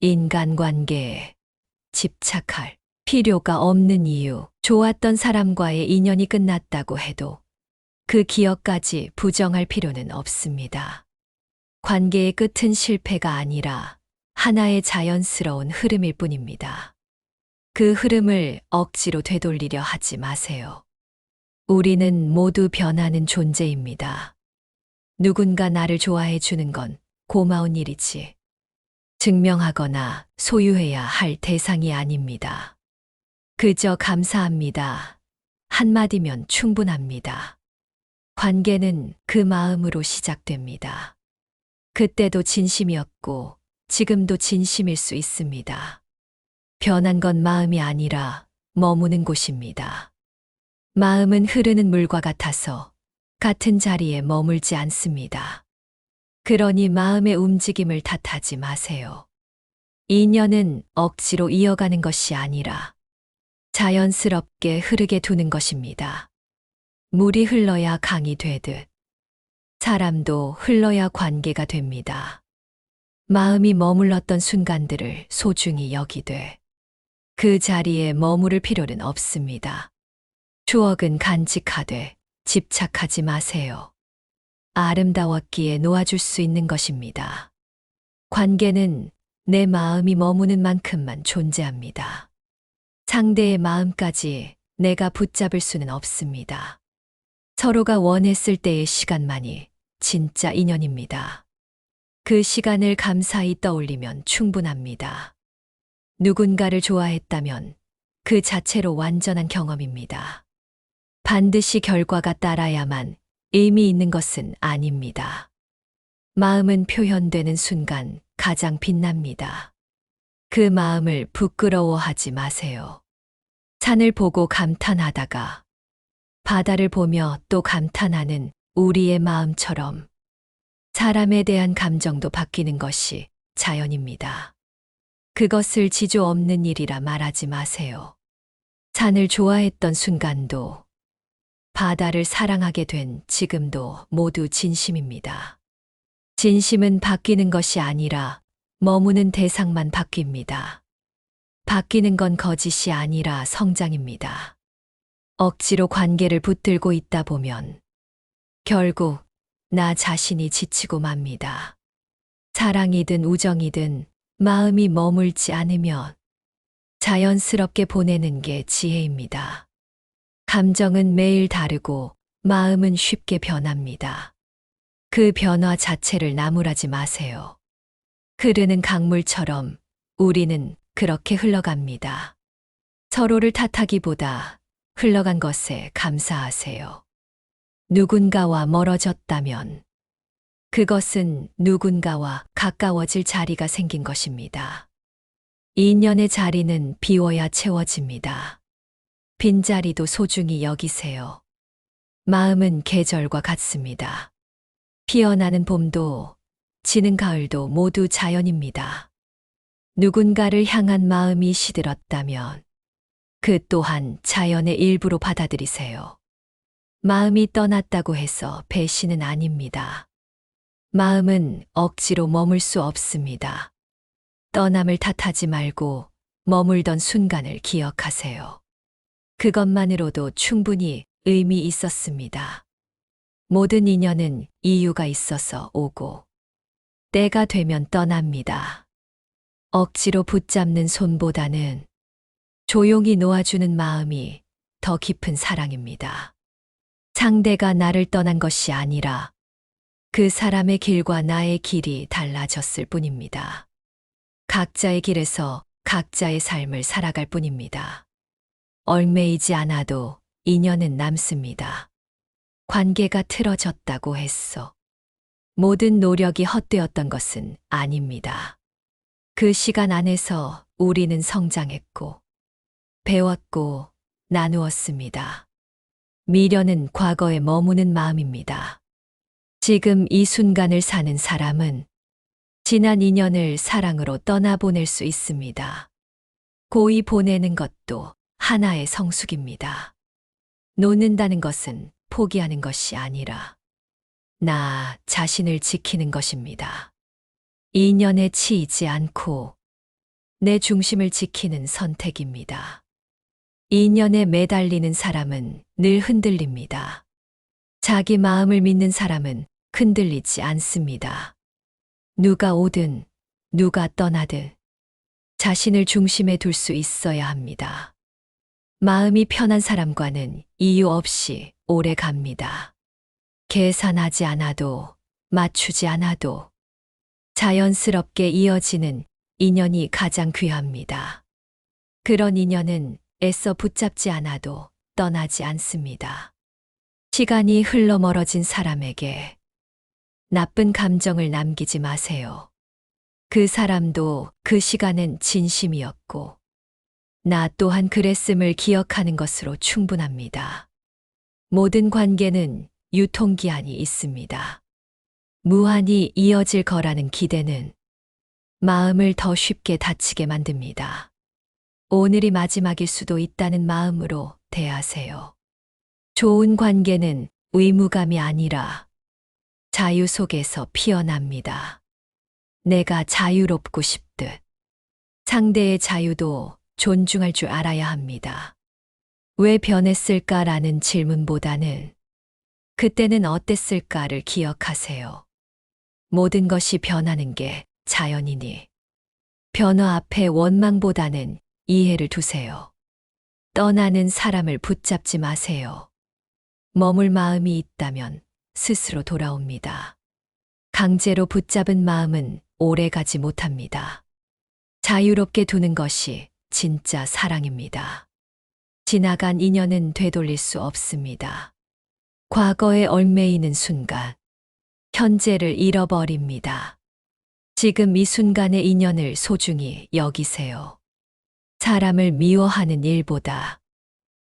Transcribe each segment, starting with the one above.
인간관계에 집착할 필요가 없는 이유. 좋았던 사람과의 인연이 끝났다고 해도 그 기억까지 부정할 필요는 없습니다. 관계의 끝은 실패가 아니라 하나의 자연스러운 흐름일 뿐입니다. 그 흐름을 억지로 되돌리려 하지 마세요. 우리는 모두 변하는 존재입니다. 누군가 나를 좋아해 주는 건 고마운 일이지. 증명하거나 소유해야 할 대상이 아닙니다. 그저 감사합니다. 한마디면 충분합니다. 관계는 그 마음으로 시작됩니다. 그때도 진심이었고 지금도 진심일 수 있습니다. 변한 건 마음이 아니라 머무는 곳입니다. 마음은 흐르는 물과 같아서 같은 자리에 머물지 않습니다. 그러니 마음의 움직임을 탓하지 마세요. 인연은 억지로 이어가는 것이 아니라 자연스럽게 흐르게 두는 것입니다. 물이 흘러야 강이 되듯 사람도 흘러야 관계가 됩니다. 마음이 머물렀던 순간들을 소중히 여기되 그 자리에 머무를 필요는 없습니다. 추억은 간직하되 집착하지 마세요. 아름다웠기에 놓아줄 수 있는 것입니다. 관계는 내 마음이 머무는 만큼만 존재합니다. 상대의 마음까지 내가 붙잡을 수는 없습니다. 서로가 원했을 때의 시간만이 진짜 인연입니다. 그 시간을 감사히 떠올리면 충분합니다. 누군가를 좋아했다면 그 자체로 완전한 경험입니다. 반드시 결과가 따라야만 의미 있는 것은 아닙니다. 마음은 표현되는 순간 가장 빛납니다. 그 마음을 부끄러워하지 마세요. 산을 보고 감탄하다가 바다를 보며 또 감탄하는 우리의 마음처럼 사람에 대한 감정도 바뀌는 것이 자연입니다. 그것을 지조 없는 일이라 말하지 마세요. 산을 좋아했던 순간도 바다를 사랑하게 된 지금도 모두 진심입니다. 진심은 바뀌는 것이 아니라 머무는 대상만 바뀝니다. 바뀌는 건 거짓이 아니라 성장입니다. 억지로 관계를 붙들고 있다 보면 결국 나 자신이 지치고 맙니다. 사랑이든 우정이든 마음이 머물지 않으면 자연스럽게 보내는 게 지혜입니다. 감정은 매일 다르고 마음은 쉽게 변합니다. 그 변화 자체를 나무라지 마세요. 흐르는 강물처럼 우리는 그렇게 흘러갑니다. 서로를 탓하기보다 흘러간 것에 감사하세요. 누군가와 멀어졌다면 그것은 누군가와 가까워질 자리가 생긴 것입니다. 인연의 자리는 비워야 채워집니다. 빈자리도 소중히 여기세요. 마음은 계절과 같습니다. 피어나는 봄도 지는 가을도 모두 자연입니다. 누군가를 향한 마음이 시들었다면 그 또한 자연의 일부로 받아들이세요. 마음이 떠났다고 해서 배신은 아닙니다. 마음은 억지로 머물 수 없습니다. 떠남을 탓하지 말고 머물던 순간을 기억하세요. 그것만으로도 충분히 의미 있었습니다. 모든 인연은 이유가 있어서 오고 때가 되면 떠납니다. 억지로 붙잡는 손보다는 조용히 놓아주는 마음이 더 깊은 사랑입니다. 상대가 나를 떠난 것이 아니라 그 사람의 길과 나의 길이 달라졌을 뿐입니다. 각자의 길에서 각자의 삶을 살아갈 뿐입니다. 얽매이지 않아도 인연은 남습니다. 관계가 틀어졌다고 했어. 모든 노력이 헛되었던 것은 아닙니다. 그 시간 안에서 우리는 성장했고, 배웠고, 나누었습니다. 미련은 과거에 머무는 마음입니다. 지금 이 순간을 사는 사람은 지난 인연을 사랑으로 떠나보낼 수 있습니다. 고이 보내는 것도 하나의 성숙입니다. 놓는다는 것은 포기하는 것이 아니라 나 자신을 지키는 것입니다. 인연에 치이지 않고 내 중심을 지키는 선택입니다. 인연에 매달리는 사람은 늘 흔들립니다. 자기 마음을 믿는 사람은 흔들리지 않습니다. 누가 오든 누가 떠나든 자신을 중심에 둘 수 있어야 합니다. 마음이 편한 사람과는 이유 없이 오래 갑니다. 계산하지 않아도 맞추지 않아도 자연스럽게 이어지는 인연이 가장 귀합니다. 그런 인연은 애써 붙잡지 않아도 떠나지 않습니다. 시간이 흘러 멀어진 사람에게 나쁜 감정을 남기지 마세요. 그 사람도 그 시간엔 진심이었고, 나 또한 그랬음을 기억하는 것으로 충분합니다. 모든 관계는 유통기한이 있습니다. 무한히 이어질 거라는 기대는 마음을 더 쉽게 다치게 만듭니다. 오늘이 마지막일 수도 있다는 마음으로 대하세요. 좋은 관계는 의무감이 아니라 자유 속에서 피어납니다. 내가 자유롭고 싶듯 상대의 자유도 존중할 줄 알아야 합니다. 왜 변했을까라는 질문보다는 그때는 어땠을까를 기억하세요. 모든 것이 변하는 게 자연이니 변화 앞에 원망보다는 이해를 두세요. 떠나는 사람을 붙잡지 마세요. 머물 마음이 있다면 스스로 돌아옵니다. 강제로 붙잡은 마음은 오래 가지 못합니다. 자유롭게 두는 것이 진짜 사랑입니다. 지나간 인연은 되돌릴 수 없습니다. 과거에 얽매이는 순간, 현재를 잃어버립니다. 지금 이 순간의 인연을 소중히 여기세요. 사람을 미워하는 일보다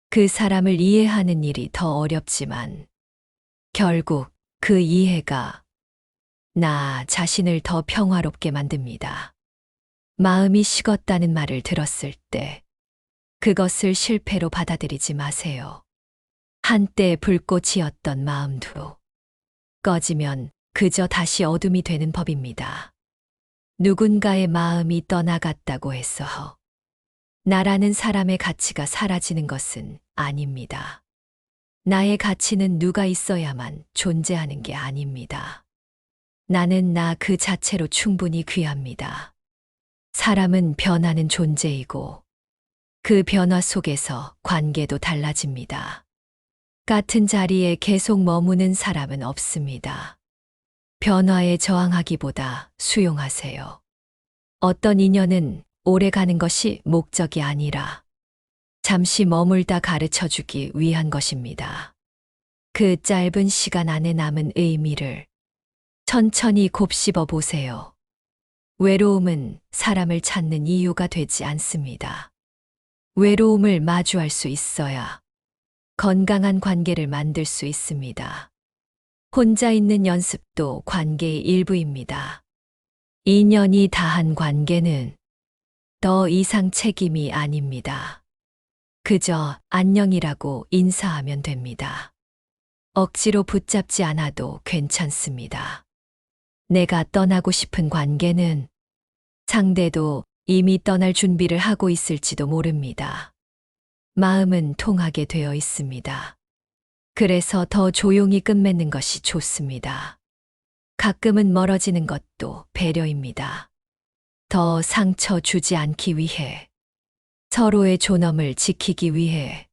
그 사람을 이해하는 일이 더 어렵지만 결국 그 이해가 나 자신을 더 평화롭게 만듭니다. 마음이 식었다는 말을 들었을 때 그것을 실패로 받아들이지 마세요. 한때 불꽃이었던 마음도 꺼지면 그저 다시 어둠이 되는 법입니다. 누군가의 마음이 떠나갔다고 해서 나라는 사람의 가치가 사라지는 것은 아닙니다. 나의 가치는 누가 있어야만 존재하는 게 아닙니다. 나는 나 그 자체로 충분히 귀합니다. 사람은 변하는 존재이고 그 변화 속에서 관계도 달라집니다. 같은 자리에 계속 머무는 사람은 없습니다. 변화에 저항하기보다 수용하세요. 어떤 인연은 오래 가는 것이 목적이 아니라 잠시 머물다 가르쳐 주기 위한 것입니다. 그 짧은 시간 안에 남은 의미를 천천히 곱씹어 보세요. 외로움은 사람을 찾는 이유가 되지 않습니다. 외로움을 마주할 수 있어야 건강한 관계를 만들 수 있습니다. 혼자 있는 연습도 관계의 일부입니다. 인연이 다한 관계는 더 이상 책임이 아닙니다. 그저 안녕이라고 인사하면 됩니다. 억지로 붙잡지 않아도 괜찮습니다. 내가 떠나고 싶은 관계는 상대도 이미 떠날 준비를 하고 있을지도 모릅니다. 마음은 통하게 되어 있습니다. 그래서 더 조용히 끝맺는 것이 좋습니다. 가끔은 멀어지는 것도 배려입니다. 더 상처 주지 않기 위해, 서로의 존엄을 지키기 위해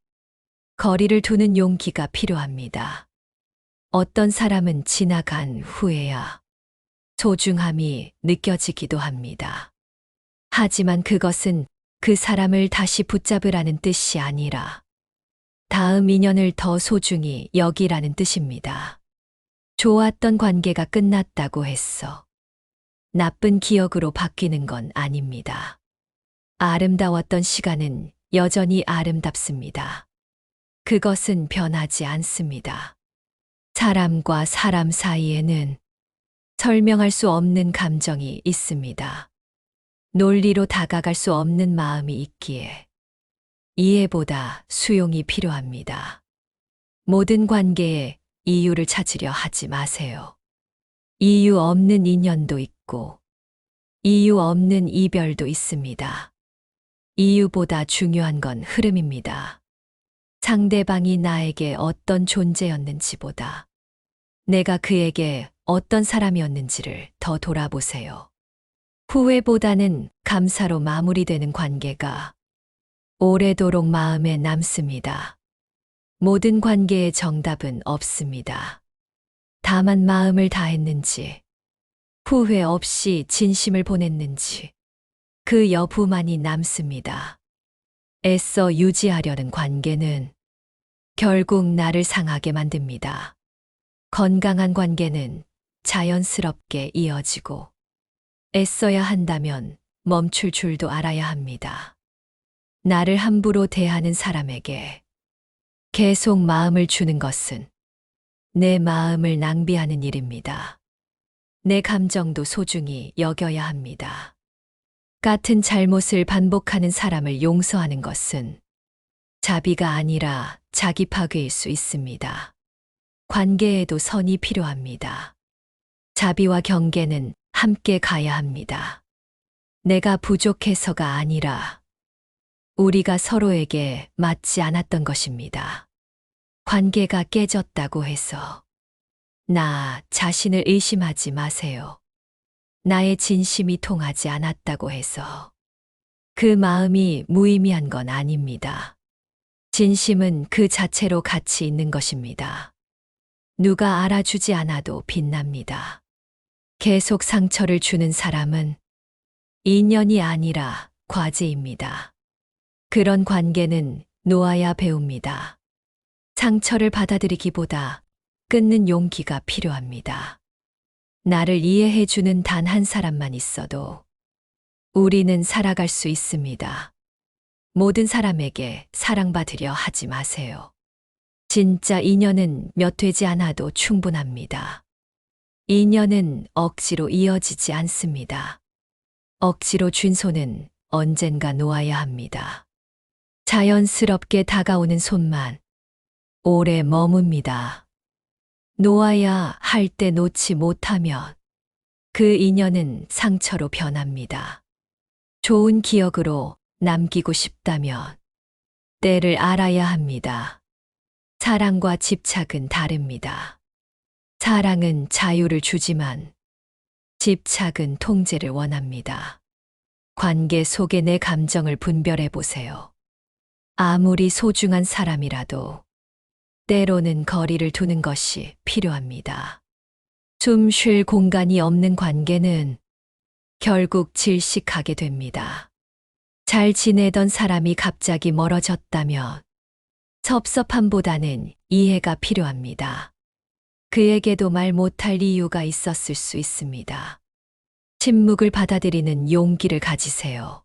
거리를 두는 용기가 필요합니다. 어떤 사람은 지나간 후에야 소중함이 느껴지기도 합니다. 하지만 그것은 그 사람을 다시 붙잡으라는 뜻이 아니라 다음 인연을 더 소중히 여기라는 뜻입니다. 좋았던 관계가 끝났다고 했어 나쁜 기억으로 바뀌는 건 아닙니다. 아름다웠던 시간은 여전히 아름답습니다. 그것은 변하지 않습니다. 사람과 사람 사이에는 설명할 수 없는 감정이 있습니다. 논리로 다가갈 수 없는 마음이 있기에 이해보다 수용이 필요합니다. 모든 관계에 이유를 찾으려 하지 마세요. 이유 없는 인연도 있고 이유 없는 이별도 있습니다. 이유보다 중요한 건 흐름입니다. 상대방이 나에게 어떤 존재였는지보다 내가 그에게 어떤 사람이었는지를 더 돌아보세요. 후회보다는 감사로 마무리되는 관계가 오래도록 마음에 남습니다. 모든 관계의 정답은 없습니다. 다만 마음을 다했는지, 후회 없이 진심을 보냈는지, 그 여부만이 남습니다. 애써 유지하려는 관계는 결국 나를 상하게 만듭니다. 건강한 관계는 자연스럽게 이어지고, 애써야 한다면 멈출 줄도 알아야 합니다. 나를 함부로 대하는 사람에게 계속 마음을 주는 것은 내 마음을 낭비하는 일입니다. 내 감정도 소중히 여겨야 합니다. 같은 잘못을 반복하는 사람을 용서하는 것은 자비가 아니라 자기 파괴일 수 있습니다. 관계에도 선이 필요합니다. 자비와 경계는 함께 가야 합니다. 내가 부족해서가 아니라 우리가 서로에게 맞지 않았던 것입니다. 관계가 깨졌다고 해서 나 자신을 의심하지 마세요. 나의 진심이 통하지 않았다고 해서 그 마음이 무의미한 건 아닙니다. 진심은 그 자체로 가치 있는 것입니다. 누가 알아주지 않아도 빛납니다. 계속 상처를 주는 사람은 인연이 아니라 과제입니다. 그런 관계는 놓아야 배웁니다. 상처를 받아들이기보다 끊는 용기가 필요합니다. 나를 이해해주는 단 한 사람만 있어도 우리는 살아갈 수 있습니다. 모든 사람에게 사랑받으려 하지 마세요. 진짜 인연은 몇 되지 않아도 충분합니다. 인연은 억지로 이어지지 않습니다. 억지로 쥔 손은 언젠가 놓아야 합니다. 자연스럽게 다가오는 손만 오래 머뭅니다. 놓아야 할 때 놓지 못하면 그 인연은 상처로 변합니다. 좋은 기억으로 남기고 싶다면 때를 알아야 합니다. 사랑과 집착은 다릅니다. 사랑은 자유를 주지만 집착은 통제를 원합니다. 관계 속에 내 감정을 분별해 보세요. 아무리 소중한 사람이라도 때로는 거리를 두는 것이 필요합니다. 숨 쉴 공간이 없는 관계는 결국 질식하게 됩니다. 잘 지내던 사람이 갑자기 멀어졌다면 섭섭함보다는 이해가 필요합니다. 그에게도 말 못할 이유가 있었을 수 있습니다. 침묵을 받아들이는 용기를 가지세요.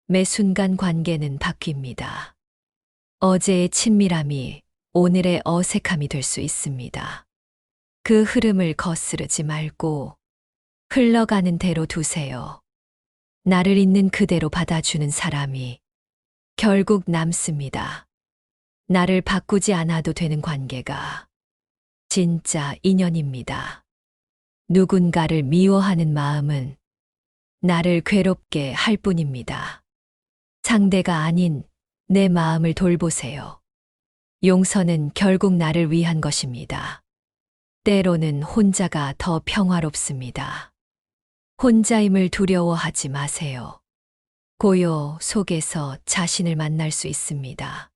매 순간 관계는 바뀝니다. 어제의 친밀함이 오늘의 어색함이 될 수 있습니다. 그 흐름을 거스르지 말고 흘러가는 대로 두세요. 나를 있는 그대로 받아주는 사람이 결국 남습니다. 나를 바꾸지 않아도 되는 관계가 진짜 인연입니다. 누군가를 미워하는 마음은 나를 괴롭게 할 뿐입니다. 상대가 아닌 내 마음을 돌보세요. 용서는 결국 나를 위한 것입니다. 때로는 혼자가 더 평화롭습니다. 혼자임을 두려워하지 마세요. 고요 속에서 자신을 만날 수 있습니다.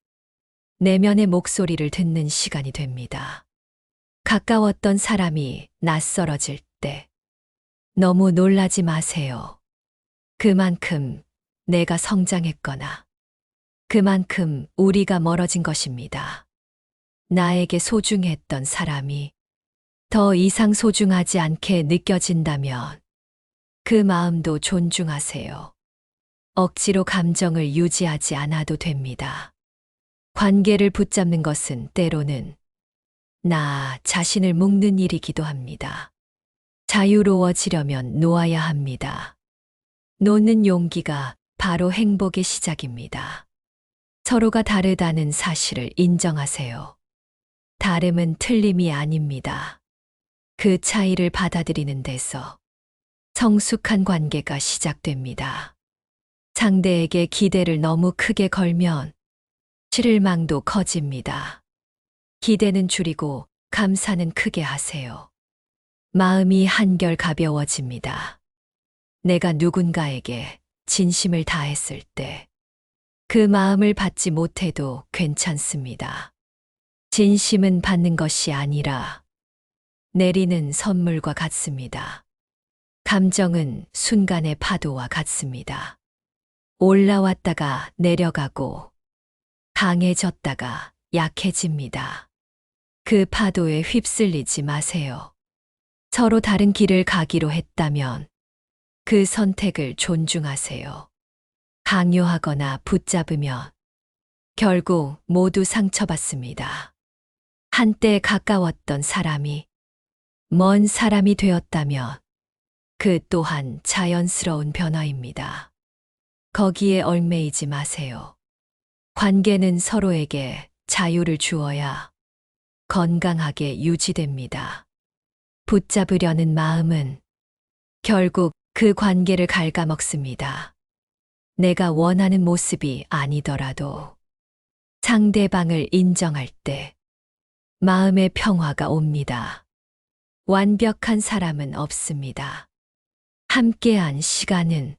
내면의 목소리를 듣는 시간이 됩니다. 가까웠던 사람이 낯설어질 때 너무 놀라지 마세요. 그만큼 내가 성장했거나 그만큼 우리가 멀어진 것입니다. 나에게 소중했던 사람이 더 이상 소중하지 않게 느껴진다면 그 마음도 존중하세요. 억지로 감정을 유지하지 않아도 됩니다. 관계를 붙잡는 것은 때로는 나 자신을 묶는 일이기도 합니다. 자유로워지려면 놓아야 합니다. 놓는 용기가 바로 행복의 시작입니다. 서로가 다르다는 사실을 인정하세요. 다름은 틀림이 아닙니다. 그 차이를 받아들이는 데서 성숙한 관계가 시작됩니다. 상대에게 기대를 너무 크게 걸면 실망도 커집니다. 기대는 줄이고 감사는 크게 하세요. 마음이 한결 가벼워집니다. 내가 누군가에게 진심을 다했을 때 그 마음을 받지 못해도 괜찮습니다. 진심은 받는 것이 아니라 내리는 선물과 같습니다. 감정은 순간의 파도와 같습니다. 올라왔다가 내려가고 강해졌다가 약해집니다. 그 파도에 휩쓸리지 마세요. 서로 다른 길을 가기로 했다면 그 선택을 존중하세요. 강요하거나 붙잡으면 결국 모두 상처받습니다. 한때 가까웠던 사람이 먼 사람이 되었다면 그 또한 자연스러운 변화입니다. 거기에 얽매이지 마세요. 관계는 서로에게 자유를 주어야 건강하게 유지됩니다. 붙잡으려는 마음은 결국 그 관계를 갉아먹습니다. 내가 원하는 모습이 아니더라도 상대방을 인정할 때 마음의 평화가 옵니다. 완벽한 사람은 없습니다. 함께한 시간은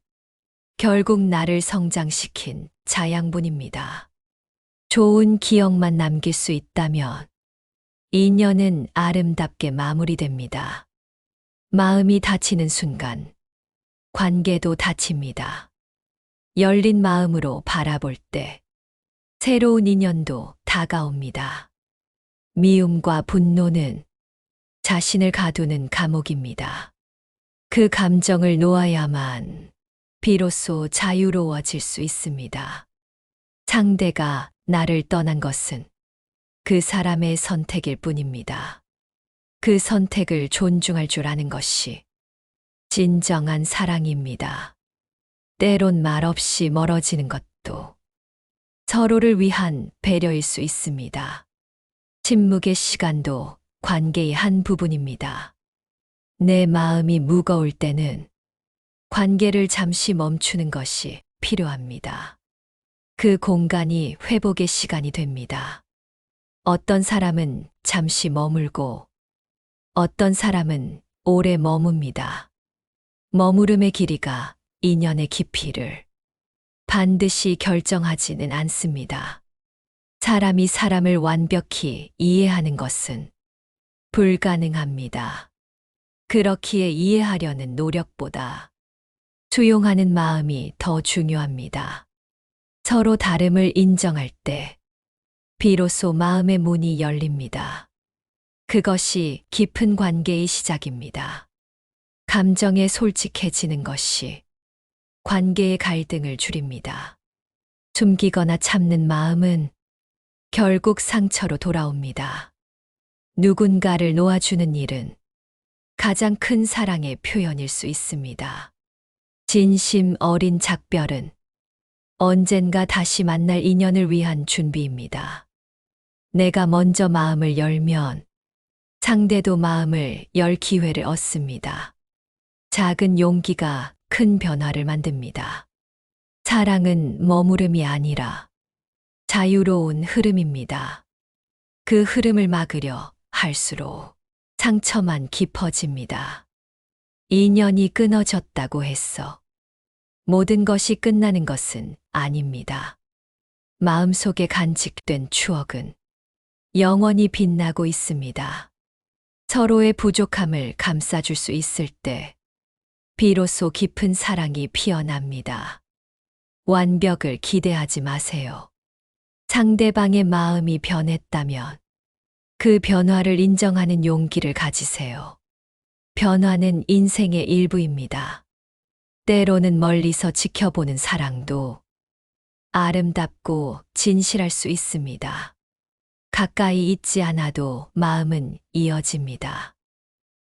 결국 나를 성장시킨 자양분입니다. 좋은 기억만 남길 수 있다면 인연은 아름답게 마무리됩니다. 마음이 다치는 순간 관계도 다칩니다. 열린 마음으로 바라볼 때 새로운 인연도 다가옵니다. 미움과 분노는 자신을 가두는 감옥입니다. 그 감정을 놓아야만 비로소 자유로워질 수 있습니다. 상대가 나를 떠난 것은 그 사람의 선택일 뿐입니다. 그 선택을 존중할 줄 아는 것이 진정한 사랑입니다. 때론 말없이 멀어지는 것도 서로를 위한 배려일 수 있습니다. 침묵의 시간도 관계의 한 부분입니다. 내 마음이 무거울 때는 관계를 잠시 멈추는 것이 필요합니다. 그 공간이 회복의 시간이 됩니다. 어떤 사람은 잠시 머물고 어떤 사람은 오래 머뭅니다. 머무름의 길이가 인연의 깊이를 반드시 결정하지는 않습니다. 사람이 사람을 완벽히 이해하는 것은 불가능합니다. 그렇기에 이해하려는 노력보다 수용하는 마음이 더 중요합니다. 서로 다름을 인정할 때 비로소 마음의 문이 열립니다. 그것이 깊은 관계의 시작입니다. 감정에 솔직해지는 것이 관계의 갈등을 줄입니다. 숨기거나 참는 마음은 결국 상처로 돌아옵니다. 누군가를 놓아주는 일은 가장 큰 사랑의 표현일 수 있습니다. 진심 어린 작별은 언젠가 다시 만날 인연을 위한 준비입니다. 내가 먼저 마음을 열면 상대도 마음을 열 기회를 얻습니다. 작은 용기가 큰 변화를 만듭니다. 사랑은 머무름이 아니라 자유로운 흐름입니다. 그 흐름을 막으려 할수록 상처만 깊어집니다. 인연이 끊어졌다고 해서 모든 것이 끝나는 것은 아닙니다. 마음속에 간직된 추억은 영원히 빛나고 있습니다. 서로의 부족함을 감싸줄 수 있을 때 비로소 깊은 사랑이 피어납니다. 완벽을 기대하지 마세요. 상대방의 마음이 변했다면 그 변화를 인정하는 용기를 가지세요. 변화는 인생의 일부입니다. 때로는 멀리서 지켜보는 사랑도 아름답고 진실할 수 있습니다. 가까이 있지 않아도 마음은 이어집니다.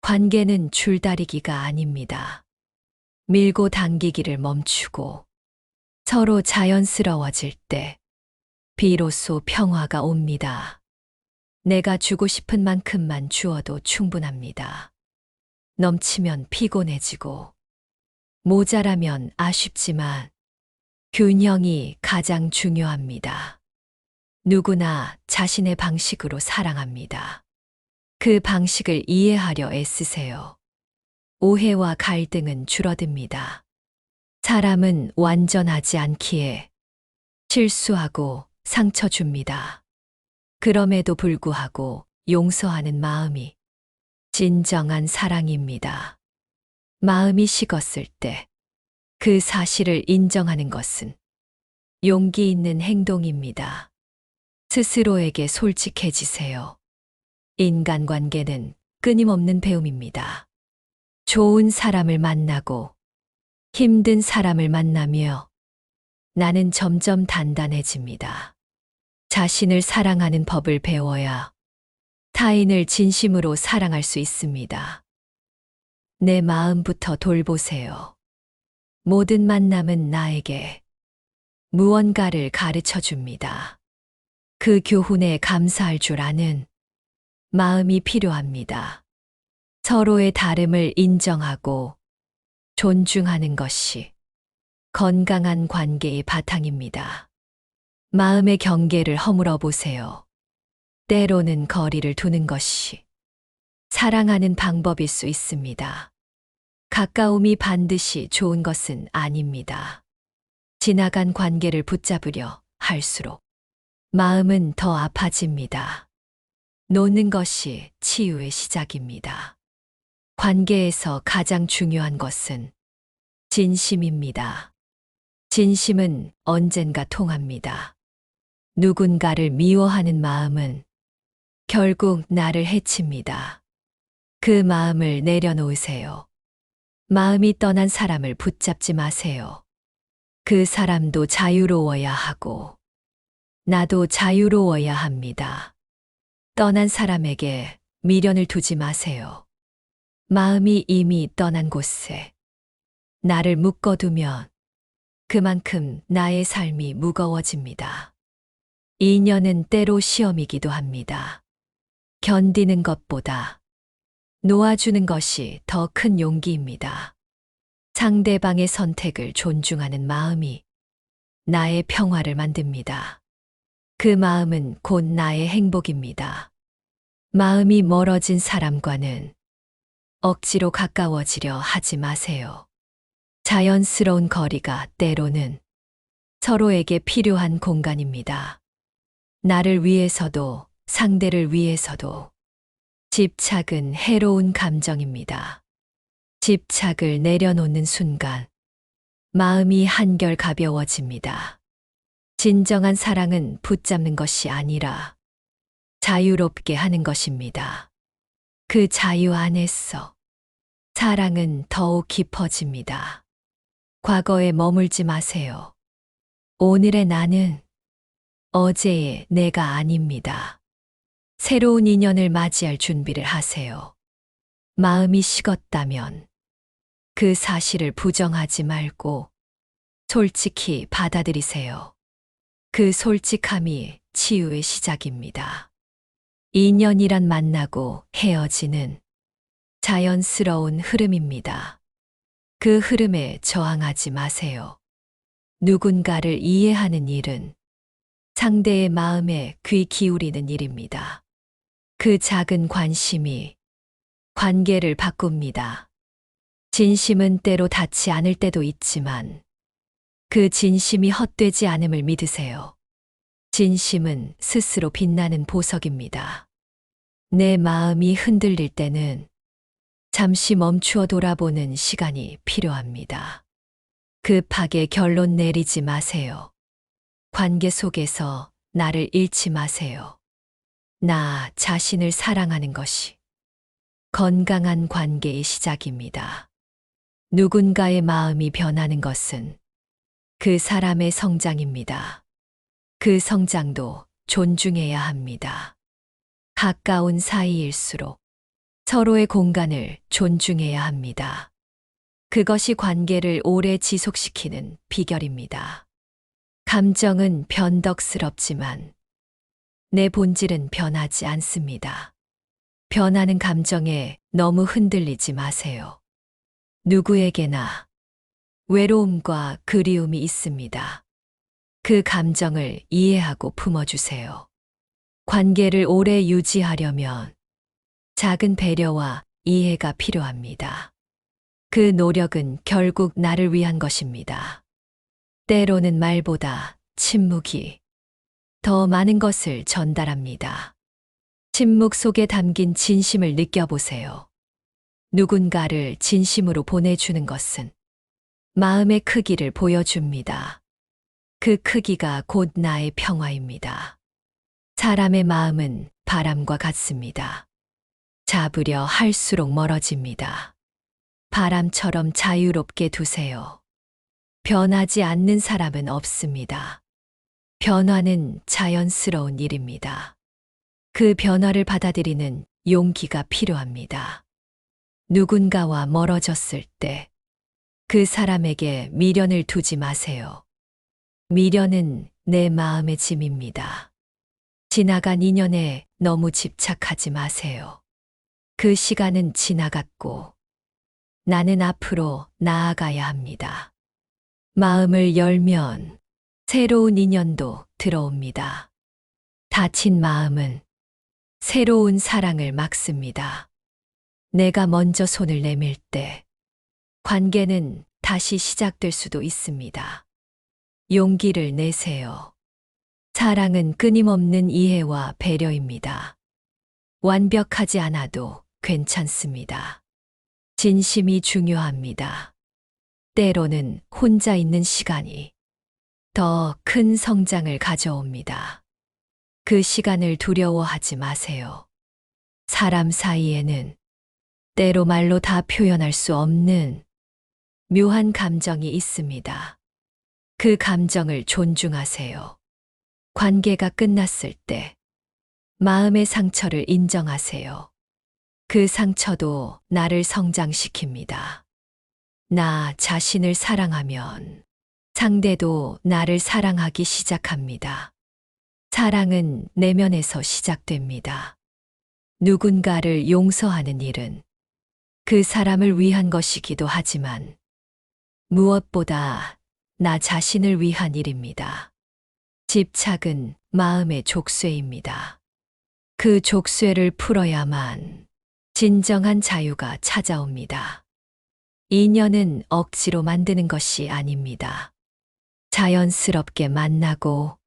관계는 줄다리기가 아닙니다. 밀고 당기기를 멈추고 서로 자연스러워질 때 비로소 평화가 옵니다. 내가 주고 싶은 만큼만 주어도 충분합니다. 넘치면 피곤해지고 모자라면 아쉽지만 균형이 가장 중요합니다. 누구나 자신의 방식으로 사랑합니다. 그 방식을 이해하려 애쓰세요. 오해와 갈등은 줄어듭니다. 사람은 완전하지 않기에 실수하고 상처 줍니다. 그럼에도 불구하고 용서하는 마음이 진정한 사랑입니다. 마음이 식었을 때 그 사실을 인정하는 것은 용기 있는 행동입니다. 스스로에게 솔직해지세요. 인간관계는 끊임없는 배움입니다. 좋은 사람을 만나고 힘든 사람을 만나며 나는 점점 단단해집니다. 자신을 사랑하는 법을 배워야 타인을 진심으로 사랑할 수 있습니다. 내 마음부터 돌보세요. 모든 만남은 나에게 무언가를 가르쳐 줍니다. 그 교훈에 감사할 줄 아는 마음이 필요합니다. 서로의 다름을 인정하고 존중하는 것이 건강한 관계의 바탕입니다. 마음의 경계를 허물어 보세요. 때로는 거리를 두는 것이 사랑하는 방법일 수 있습니다. 가까움이 반드시 좋은 것은 아닙니다. 지나간 관계를 붙잡으려 할수록 마음은 더 아파집니다. 놓는 것이 치유의 시작입니다. 관계에서 가장 중요한 것은 진심입니다. 진심은 언젠가 통합니다. 누군가를 미워하는 마음은 결국 나를 해칩니다. 그 마음을 내려놓으세요. 마음이 떠난 사람을 붙잡지 마세요. 그 사람도 자유로워야 하고 나도 자유로워야 합니다. 떠난 사람에게 미련을 두지 마세요. 마음이 이미 떠난 곳에 나를 묶어두면 그만큼 나의 삶이 무거워집니다. 인연은 때로 시험이기도 합니다. 견디는 것보다 놓아주는 것이 더 큰 용기입니다. 상대방의 선택을 존중하는 마음이 나의 평화를 만듭니다. 그 마음은 곧 나의 행복입니다. 마음이 멀어진 사람과는 억지로 가까워지려 하지 마세요. 자연스러운 거리가 때로는 서로에게 필요한 공간입니다. 나를 위해서도 상대를 위해서도 집착은 해로운 감정입니다. 집착을 내려놓는 순간 마음이 한결 가벼워집니다. 진정한 사랑은 붙잡는 것이 아니라 자유롭게 하는 것입니다. 그 자유 안에서 사랑은 더욱 깊어집니다. 과거에 머물지 마세요. 오늘의 나는 어제의 내가 아닙니다. 새로운 인연을 맞이할 준비를 하세요. 마음이 식었다면 그 사실을 부정하지 말고 솔직히 받아들이세요. 그 솔직함이 치유의 시작입니다. 인연이란 만나고 헤어지는 자연스러운 흐름입니다. 그 흐름에 저항하지 마세요. 누군가를 이해하는 일은 상대의 마음에 귀 기울이는 일입니다. 그 작은 관심이 관계를 바꿉니다. 진심은 때로 닿지 않을 때도 있지만 그 진심이 헛되지 않음을 믿으세요. 진심은 스스로 빛나는 보석입니다. 내 마음이 흔들릴 때는 잠시 멈추어 돌아보는 시간이 필요합니다. 급하게 결론 내리지 마세요. 관계 속에서 나를 잃지 마세요. 나 자신을 사랑하는 것이 건강한 관계의 시작입니다. 누군가의 마음이 변하는 것은 그 사람의 성장입니다. 그 성장도 존중해야 합니다. 가까운 사이일수록 서로의 공간을 존중해야 합니다. 그것이 관계를 오래 지속시키는 비결입니다. 감정은 변덕스럽지만 내 본질은 변하지 않습니다. 변하는 감정에 너무 흔들리지 마세요. 누구에게나 외로움과 그리움이 있습니다. 그 감정을 이해하고 품어주세요. 관계를 오래 유지하려면 작은 배려와 이해가 필요합니다. 그 노력은 결국 나를 위한 것입니다. 때로는 말보다 침묵이 더 많은 것을 전달합니다. 침묵 속에 담긴 진심을 느껴보세요. 누군가를 진심으로 보내주는 것은 마음의 크기를 보여줍니다. 그 크기가 곧 나의 평화입니다. 사람의 마음은 바람과 같습니다. 잡으려 할수록 멀어집니다. 바람처럼 자유롭게 두세요. 변하지 않는 사람은 없습니다. 변화는 자연스러운 일입니다. 그 변화를 받아들이는 용기가 필요합니다. 누군가와 멀어졌을 때 그 사람에게 미련을 두지 마세요. 미련은 내 마음의 짐입니다. 지나간 인연에 너무 집착하지 마세요. 그 시간은 지나갔고 나는 앞으로 나아가야 합니다. 마음을 열면 새로운 인연도 들어옵니다. 다친 마음은 새로운 사랑을 막습니다. 내가 먼저 손을 내밀 때 관계는 다시 시작될 수도 있습니다. 용기를 내세요. 사랑은 끊임없는 이해와 배려입니다. 완벽하지 않아도 괜찮습니다. 진심이 중요합니다. 때로는 혼자 있는 시간이 더 큰 성장을 가져옵니다. 그 시간을 두려워하지 마세요. 사람 사이에는 때로 말로 다 표현할 수 없는 묘한 감정이 있습니다. 그 감정을 존중하세요. 관계가 끝났을 때 마음의 상처를 인정하세요. 그 상처도 나를 성장시킵니다. 나 자신을 사랑하면 상대도 나를 사랑하기 시작합니다. 사랑은 내면에서 시작됩니다. 누군가를 용서하는 일은 그 사람을 위한 것이기도 하지만 무엇보다 나 자신을 위한 일입니다. 집착은 마음의 족쇄입니다. 그 족쇄를 풀어야만 진정한 자유가 찾아옵니다. 인연은 억지로 만드는 것이 아닙니다. 자연스럽게 만나고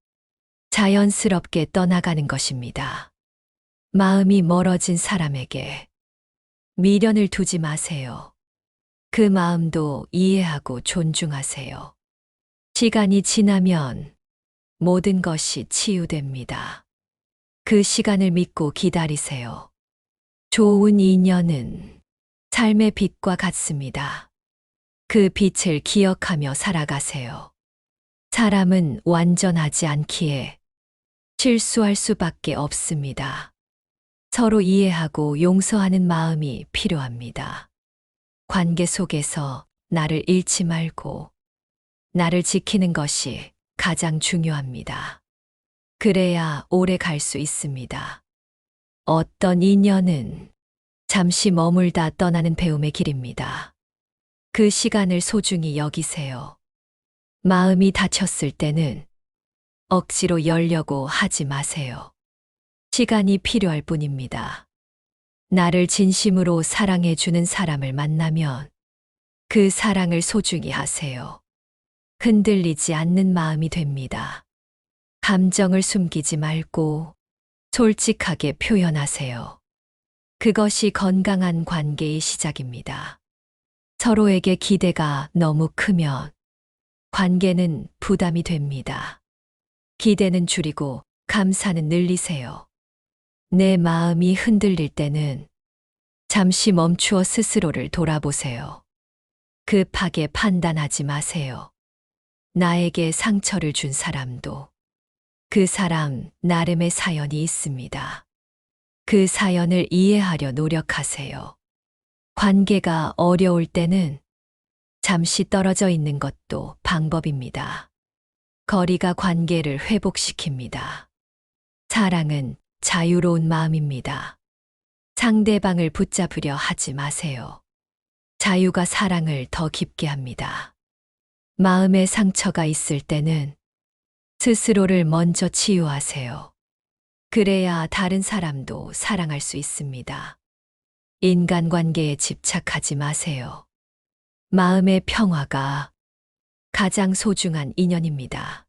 자연스럽게 떠나가는 것입니다. 마음이 멀어진 사람에게 미련을 두지 마세요. 그 마음도 이해하고 존중하세요. 시간이 지나면 모든 것이 치유됩니다. 그 시간을 믿고 기다리세요. 좋은 인연은 삶의 빛과 같습니다. 그 빛을 기억하며 살아가세요. 사람은 완전하지 않기에 실수할 수밖에 없습니다. 서로 이해하고 용서하는 마음이 필요합니다. 관계 속에서 나를 잃지 말고 나를 지키는 것이 가장 중요합니다. 그래야 오래 갈 수 있습니다. 어떤 인연은 잠시 머물다 떠나는 배움의 길입니다. 그 시간을 소중히 여기세요. 마음이 다쳤을 때는 억지로 열려고 하지 마세요. 시간이 필요할 뿐입니다. 나를 진심으로 사랑해 주는 사람을 만나면 그 사랑을 소중히 하세요. 흔들리지 않는 마음이 됩니다. 감정을 숨기지 말고 솔직하게 표현하세요. 그것이 건강한 관계의 시작입니다. 서로에게 기대가 너무 크면 관계는 부담이 됩니다. 기대는 줄이고 감사는 늘리세요. 내 마음이 흔들릴 때는 잠시 멈추어 스스로를 돌아보세요. 급하게 판단하지 마세요. 나에게 상처를 준 사람도 그 사람 나름의 사연이 있습니다. 그 사연을 이해하려 노력하세요. 관계가 어려울 때는 잠시 떨어져 있는 것도 방법입니다. 거리가 관계를 회복시킵니다. 사랑은 자유로운 마음입니다. 상대방을 붙잡으려 하지 마세요. 자유가 사랑을 더 깊게 합니다. 마음에 상처가 있을 때는 스스로를 먼저 치유하세요. 그래야 다른 사람도 사랑할 수 있습니다. 인간관계에 집착하지 마세요. 마음의 평화가 가장 소중한 인연입니다.